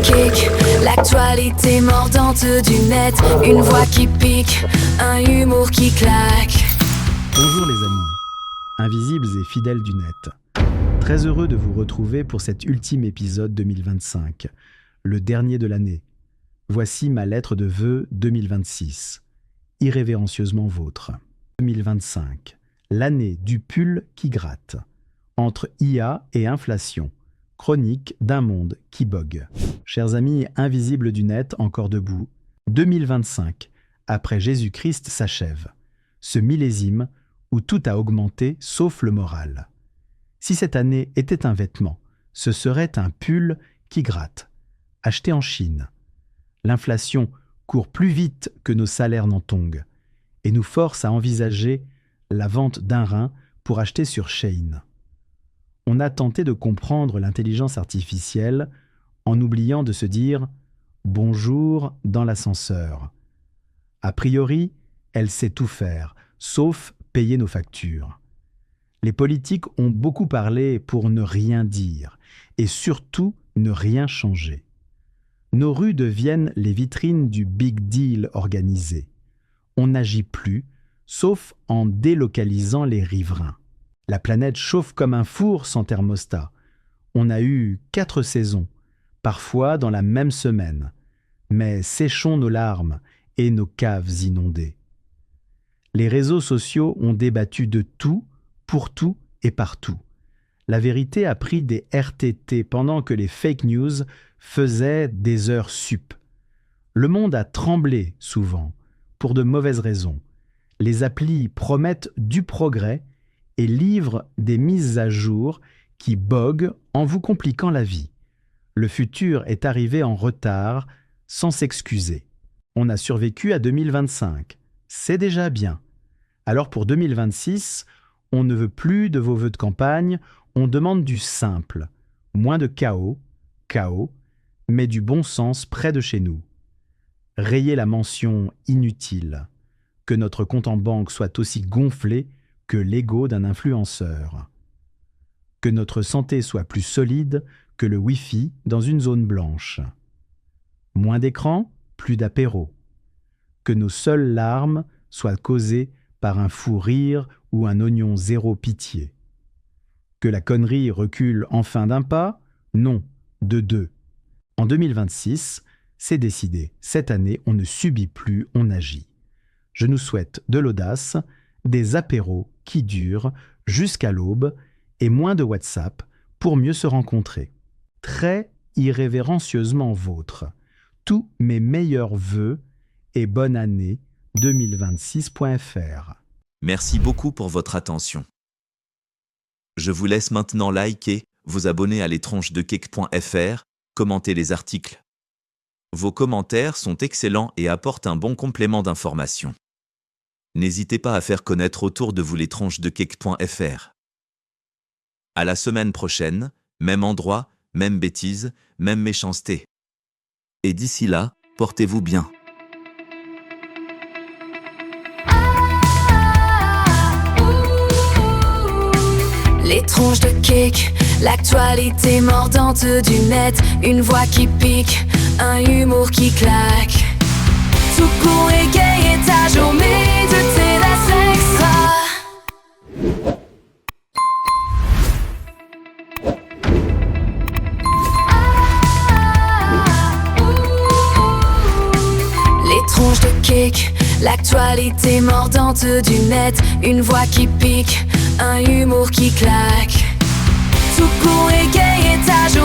kick, l'actualité mordante du net, une voix qui pique, un humour qui claque. Bonjour les amis, invisibles et fidèles du net. Très heureux de vous retrouver pour cet ultime épisode 2025, le dernier de l'année. Voici ma lettre de vœux 2026, irrévérencieusement vôtre. 2025, l'année du pull qui gratte. Entre IA et inflation, chronique d'un monde qui bogue. Chers amis invisibles du net encore debout, 2025, après Jésus-Christ s'achève. Ce millésime où tout a augmenté sauf le moral. Si cette année était un vêtement, ce serait un pull qui gratte, acheté en Chine. L'inflation court plus vite que nos salaires n'en tonguent et nous force à envisager la vente d'un rein pour acheter sur Shein. On a tenté de comprendre l'intelligence artificielle en oubliant de se dire « bonjour » dans l'ascenseur. A priori, elle sait tout faire, sauf payer nos factures. Les politiques ont beaucoup parlé pour ne rien dire et surtout ne rien changer. Nos rues deviennent les vitrines du big deal organisé. On n'agit plus, sauf en délocalisant les riverains. La planète chauffe comme un four sans thermostat. On a eu 4 saisons, parfois dans la même semaine. Mais séchons nos larmes et nos caves inondées. Les réseaux sociaux ont débattu de tout, pour tout et partout. La vérité a pris des RTT pendant que les fake news faisaient des heures sup. Le monde a tremblé souvent, pour de mauvaises raisons. Les applis promettent du progrès et livrent des mises à jour qui boguent en vous compliquant la vie. Le futur est arrivé en retard, sans s'excuser. On a survécu à 2025. C'est déjà bien. Alors pour 2026, on ne veut plus de vos vœux de campagne, on demande du simple. Moins de chaos, mais du bon sens près de chez nous. Rayez la mention inutile. Que notre compte en banque soit aussi gonflé que l'ego d'un influenceur. Que notre santé soit plus solide que le Wi-Fi dans une zone blanche. Moins d'écran, plus d'apéro. Que nos seules larmes soient causées par un fou rire ou un oignon zéro pitié. Que la connerie recule enfin d'un pas, non, de 2. En 2026, c'est décidé. Cette année, on ne subit plus, on agit. Je nous souhaite de l'audace, des apéros qui durent jusqu'à l'aube et moins de WhatsApp pour mieux se rencontrer. Très irrévérencieusement vôtre. Tous mes meilleurs vœux et bonne année 2026.fr. Merci beaucoup pour votre attention. Je vous laisse maintenant liker, vous abonner à l'étrangedequake.fr, commenter les articles. Vos commentaires sont excellents et apportent un bon complément d'information. N'hésitez pas à faire connaître autour de vous l'étrangedequake.fr. À la semaine prochaine, même endroit, même bêtise, même méchanceté. Et d'ici là, portez-vous bien. L'étrange de kick, l'actualité mordante du net, une voix qui pique, un humour qui claque. Tout court et gay est à jour, mais de terrasse extra. L'étrange de kick, l'actualité mordante du net, une voix qui pique, un humour qui claque. Tout court et gay est à jour.